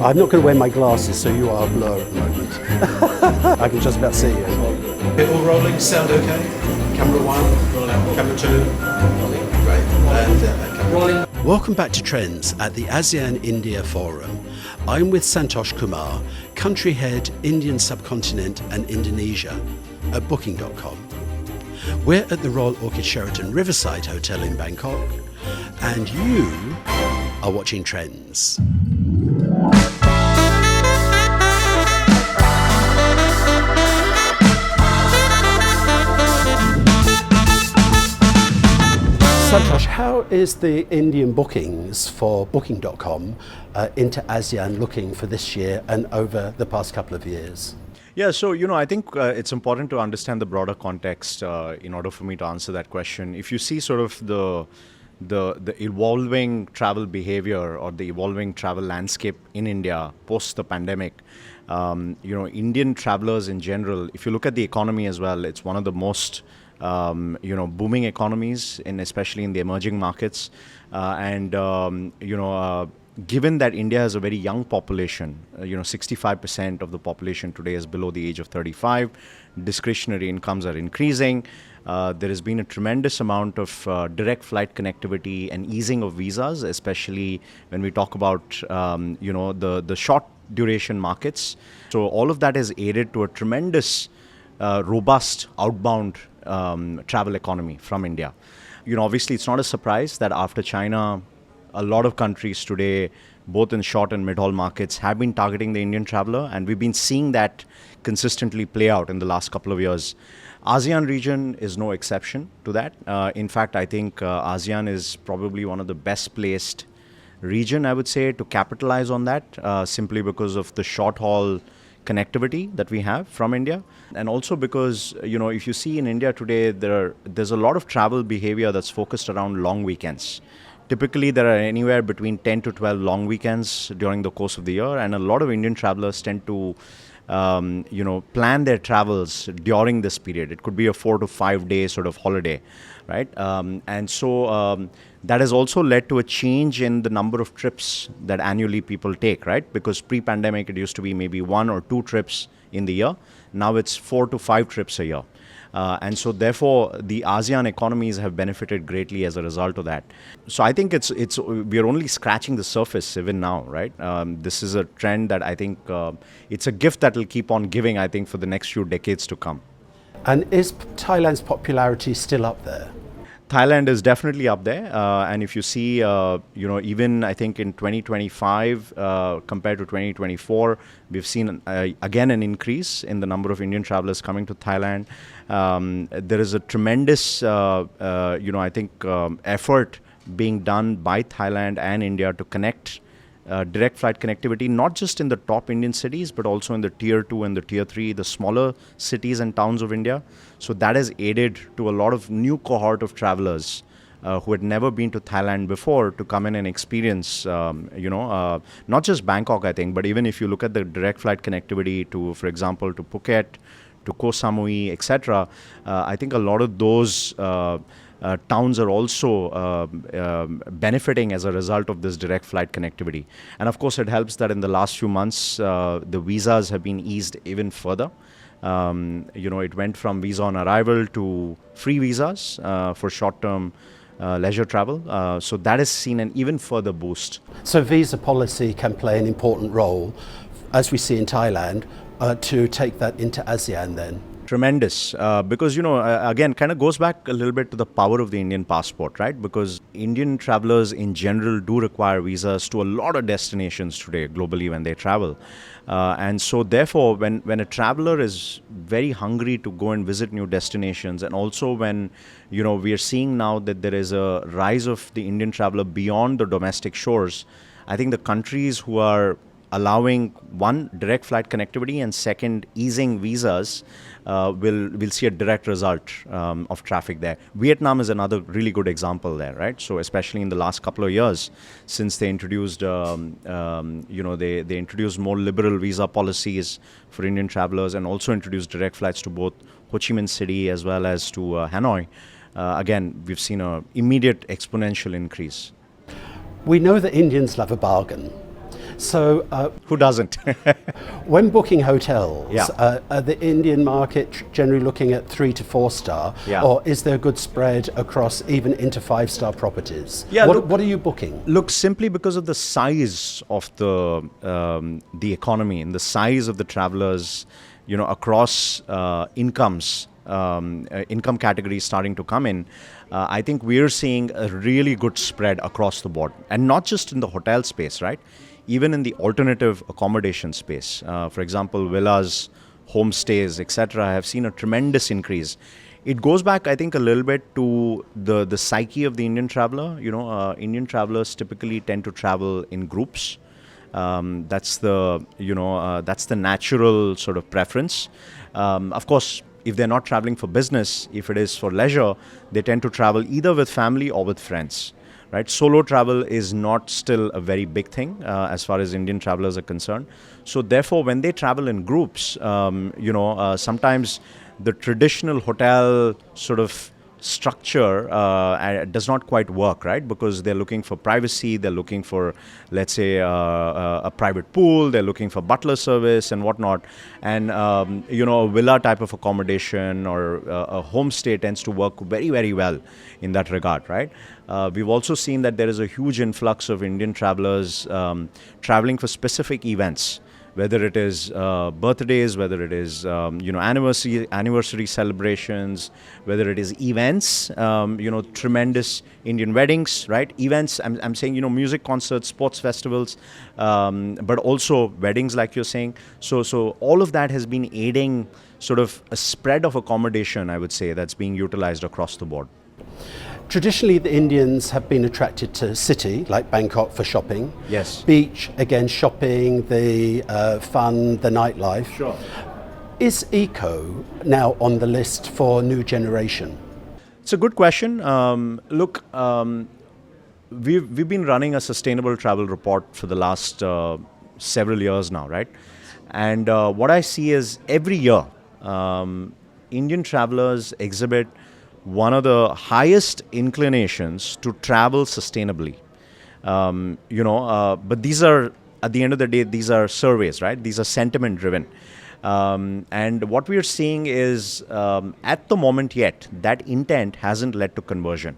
I'm not going to wear my glasses, so you are a blur at the moment. I can just about see you. Okay, all rolling, sound okay? Camera one, rolling. Camera two, rolling. Great. And rolling. Welcome back to Trends at the ASEAN-India Forum. I'm with Santosh Kumar, Country Head, Indian Sub-continent and Indonesia at Booking.com. We're at the Royal Orchid Sheraton Riverside Hotel in Bangkok, and you are watching Trends. Santosh, how is the Indian bookings for Booking.com into ASEAN looking for this year and over the past couple of years? Yeah, so, I think it's important to understand the broader context in order for me to answer that question. If you see sort of the evolving travel behavior or the evolving travel landscape in India post the pandemic, Indian travelers in general, if you look at the economy as well, it's one of the most booming economies, especially in the emerging markets. Given that India has a very young population, 65% of the population today is below the age of 35, discretionary incomes are increasing. There has been a tremendous amount of direct flight connectivity and easing of visas, especially when we talk about, the short duration markets. So all of that has aided to a tremendous, robust outbound travel economy from India. Obviously, it's not a surprise that after China, a lot of countries today, both in short and mid-haul markets, have been targeting the Indian traveler, and we've been seeing that consistently play out in the last couple of years. ASEAN region is no exception to that. In fact, I think ASEAN is probably one of the best placed region, I would say, to capitalize on that, simply because of the short-haul connectivity that we have from India, and also because if you see in India today, there's a lot of travel behavior that's focused around long weekends. Typically, there are anywhere between 10 to 12 long weekends during the course of the year, and a lot of Indian travelers tend to plan their travels during this period. It could be a 4 to 5 day sort of holiday, right? That has also led to a change in the number of trips that annually people take, right? Because pre-pandemic, it used to be maybe 1 or 2 trips in the year. Now it's 4 to 5 trips a year. And so therefore, the ASEAN economies have benefited greatly as a result of that. So I think we are only scratching the surface even now, right? This is a trend that I think it's a gift that will keep on giving, I think, for the next few decades to come. And is Thailand's popularity still up there? Thailand is definitely up there. And if you see, even I think in 2025 compared to 2024, we've seen again an increase in the number of Indian travelers coming to Thailand. There is a tremendous, effort being done by Thailand and India to connect direct flight connectivity, not just in the top Indian cities, but also in the tier 2 and the tier 3, the smaller cities and towns of India. So that has aided to a lot of new cohort of travelers who had never been to Thailand before to come in and experience, not just Bangkok, I think, but even if you look at the direct flight connectivity to, for example, to Phuket, to Koh Samui, etc., I think a lot of those towns are also benefiting as a result of this direct flight connectivity. And of course, it helps that in the last few months, the visas have been eased even further. It went from visa on arrival to free visas for short-term leisure travel. So that has seen an even further boost. So visa policy can play an important role, as we see in Thailand, to take that into ASEAN then? Tremendous, because, again, kind of goes back a little bit to the power of the Indian passport, right? Because Indian travelers in general do require visas to a lot of destinations today globally when they travel. And so therefore, when a traveler is very hungry to go and visit new destinations, and also when, we are seeing now that there is a rise of the Indian traveler beyond the domestic shores, I think the countries who are allowing, one, direct flight connectivity, and second, easing visas, will see a direct result of traffic there. Vietnam is another really good example there, right? So especially in the last couple of years, since they introduced, they introduced more liberal visa policies for Indian travelers, and also introduced direct flights to both Ho Chi Minh City as well as to Hanoi. Again, we've seen an immediate exponential increase. We know that Indians love a bargain. So, Who doesn't? when booking hotels, Yeah. are the Indian market generally looking at 3 to 4 star, Yeah. or is there a good spread across even into 5-star properties? Yeah, look- What are you booking? Look, simply because of the size of the economy and the size of the travelers, across incomes, income categories starting to come in, I think we're seeing a really good spread across the board, and not just in the hotel space, right? Even in the alternative accommodation space, for example, villas, homestays, etc., have seen a tremendous increase. It goes back, I think, a little bit to the psyche of the Indian traveler. Indian travelers typically tend to travel in groups. That's the natural sort of preference. Of course, if they're not traveling for business, if it is for leisure, they tend to travel either with family or with friends. Right, solo travel is not still a very big thing as far as Indian travelers are concerned. So therefore, when they travel in groups, sometimes the traditional hotel sort of structure does not quite work, right? Because they're looking for privacy, they're looking for, let's say, a private pool, they're looking for butler service and whatnot. And, a villa type of accommodation or a homestay tends to work very, very well in that regard, right? We've also seen that there is a huge influx of Indian travelers traveling for specific events, whether it is birthdays, whether it is anniversary celebrations, whether it is events, tremendous Indian weddings, right? Events. I'm saying music concerts, sports festivals, but also weddings, like you're saying. So all of that has been aiding sort of a spread of accommodation, I would say, that's being utilized across the board. Traditionally, the Indians have been attracted to city, like Bangkok, for shopping. Yes. Beach, again, shopping, the fun, the nightlife. Sure. Is eco now on the list for new generation? It's a good question. Look, we've been running a sustainable travel report for the last several years now, right? And what I see is every year, Indian travelers exhibit one of the highest inclinations to travel sustainably. But these are, at the end of the day, these are surveys, right? These are sentiment driven. And what we are seeing is, at the moment yet, that intent hasn't led to conversion,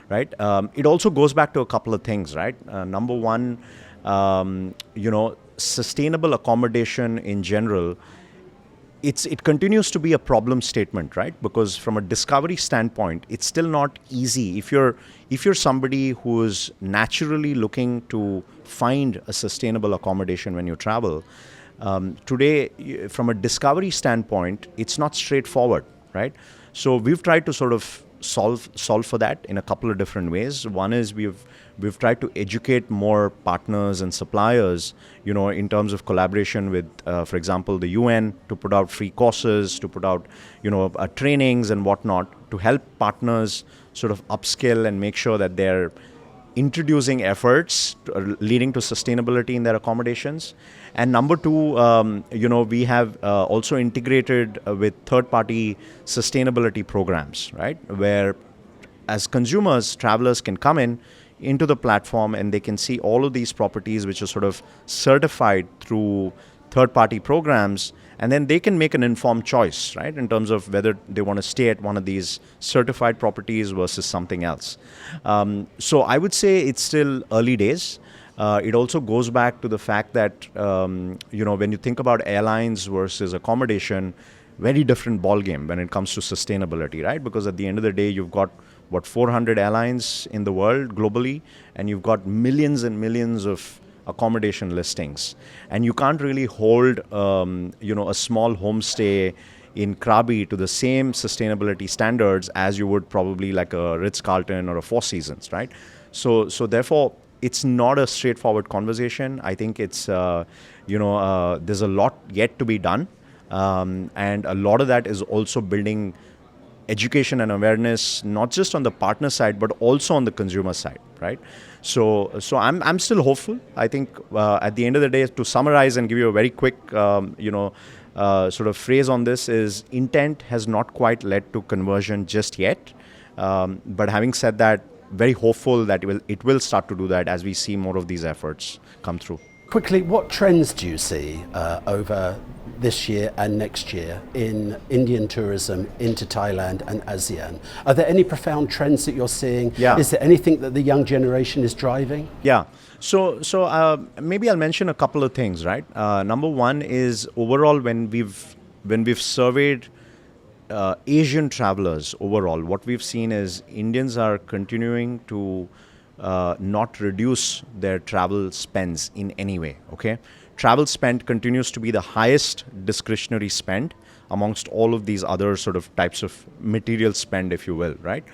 right? It also goes back to a couple of things, right? Number one, sustainable accommodation in general, it continues to be a problem statement, right? Because from a discovery standpoint, it's still not easy. If you're somebody who is naturally looking to find a sustainable accommodation when you travel, today, from a discovery standpoint, it's not straightforward, right? So we've tried to sort of solve for that in a couple of different ways. One is we've tried to educate more partners and suppliers, in terms of collaboration with, for example, the UN, to put out free courses, to put out, trainings and whatnot, to help partners sort of upskill and make sure that they're introducing efforts leading to sustainability in their accommodations. And number two, we have also integrated with third-party sustainability programs, right? Where as consumers, travelers can come into the platform and they can see all of these properties which are sort of certified through third-party programs, and then they can make an informed choice, right, in terms of whether they want to stay at one of these certified properties versus something else. So I would say it's still early days. It also goes back to the fact that, when you think about airlines versus accommodation, very different ballgame when it comes to sustainability, right? Because at the end of the day, you've got 400 airlines in the world globally, and you've got millions and millions of accommodation listings. And you can't really hold, a small homestay in Krabi to the same sustainability standards as you would probably like a Ritz-Carlton or a Four Seasons, right? So therefore, it's not a straightforward conversation. I think it's, there's a lot yet to be done. And a lot of that is also building education and awareness, not just on the partner side, but also on the consumer side, right? So I'm still hopeful. I think at the end of the day, to summarize and give you a very quick, sort of phrase on this is, intent has not quite led to conversion just yet. But having said that, very hopeful that it will start to do that as we see more of these efforts come through. Quickly, what trends do you see over this year and next year in Indian tourism into Thailand and ASEAN? Are there any profound trends that you're seeing? Yeah. Is there anything that the young generation is driving? Yeah. So maybe I'll mention a couple of things, right? Number one is overall when we've surveyed Asian travelers overall, what we've seen is Indians are continuing to not reduce their travel spends in any way. Okay, travel spend continues to be the highest discretionary spend amongst all of these other sort of types of material spend, if you will, right?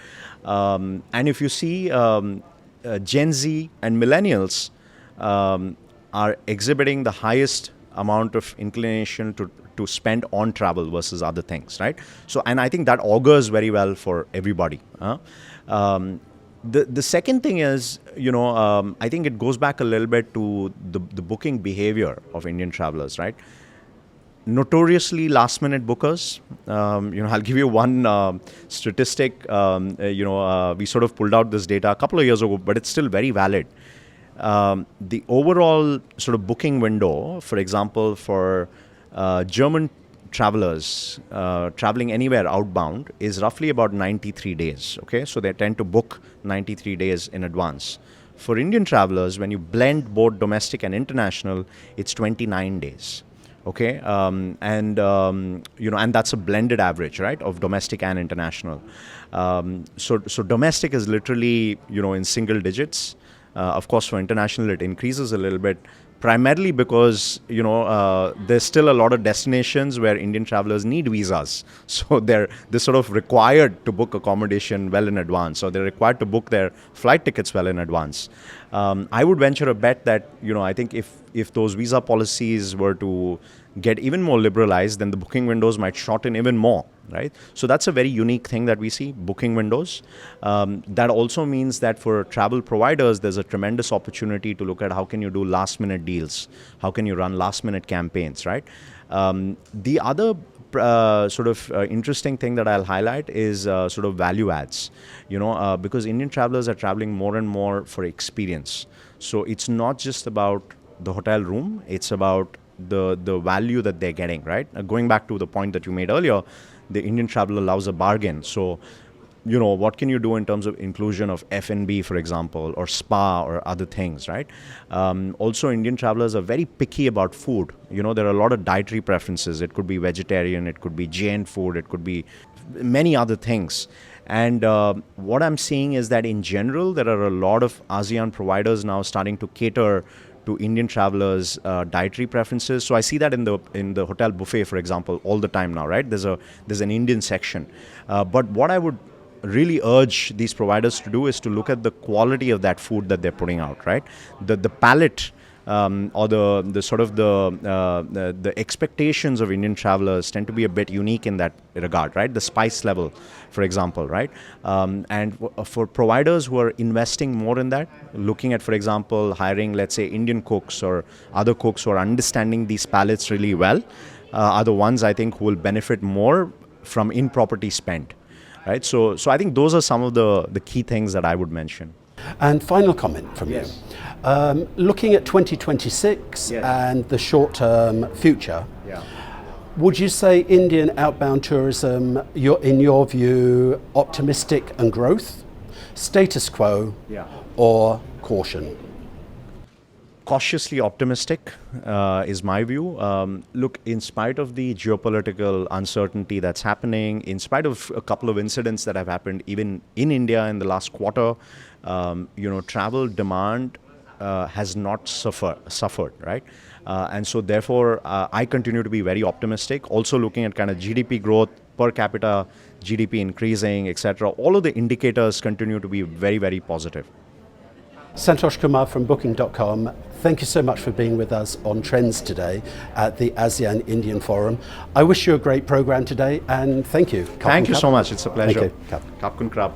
And if you see Gen Z and millennials are exhibiting the highest amount of inclination to spend on travel versus other things, right? So, and I think that augurs very well for everybody. The second thing is, I think it goes back a little bit to the booking behavior of Indian travelers, right? Notoriously last-minute bookers. I'll give you one statistic. We sort of pulled out this data a couple of years ago, but it's still very valid. The overall sort of booking window, for example, for German travelers traveling anywhere outbound is roughly about 93 days. Okay, so they tend to book 93 days in advance. For Indian travelers, when you blend both domestic and international, it's 29 days. Okay, and that's a blended average, right, of domestic and international. So domestic is literally, in single digits. Of course, for international, it increases a little bit, primarily because, there's still a lot of destinations where Indian travelers need visas. So they're sort of required to book accommodation well in advance, or they're required to book their flight tickets well in advance. I would venture a bet that, I think if those visa policies were to get even more liberalized, then the booking windows might shorten even more, right? So that's a very unique thing that we see, booking windows. That also means that for travel providers, there's a tremendous opportunity to look at how can you do last minute deals, how can you run last minute campaigns, right? The other interesting thing that I'll highlight is sort of value adds, because Indian travelers are traveling more and more for experience. So it's not just about the hotel room, it's about the value that they're getting, right? Going back to the point that you made earlier, the Indian traveler loves a bargain. So, what can you do in terms of inclusion of F&B, for example, or spa or other things, right? Also, Indian travelers are very picky about food. There are a lot of dietary preferences. It could be vegetarian, it could be Jain food, it could be many other things. And what I'm seeing is that in general, there are a lot of ASEAN providers now starting to cater to Indian travelers' dietary preferences. So I see that in the hotel buffet, for example, all the time now, right? There's an Indian section. But what I would really urge these providers to do is to look at the quality of that food that they're putting out, right? The palate or the expectations of Indian travelers tend to be a bit unique in that regard, right? The spice level, for example, right? And for providers who are investing more in that, looking at, for example, hiring, let's say, Indian cooks or other cooks who are understanding these palates really well, are the ones I think who will benefit more from in-property spend, right? So I think those are some of the key things that I would mention. And final comment from you. Looking at 2026 and the short-term future, would you say Indian outbound tourism, in your view, optimistic and growth, status quo, or caution? Cautiously optimistic is my view. Look, in spite of the geopolitical uncertainty that's happening, in spite of a couple of incidents that have happened even in India in the last quarter, travel demand has not suffered, right? And so therefore, I continue to be very optimistic. Also looking at kind of GDP growth, per capita GDP increasing, etc. All of the indicators continue to be very, very positive. Santosh Kumar from Booking.com, thank you so much for being with us on Trends today at the ASEAN-Indian Forum. I wish you a great program today and thank you. Thank you so much. It's a pleasure. Thank you. Kapkun Krab.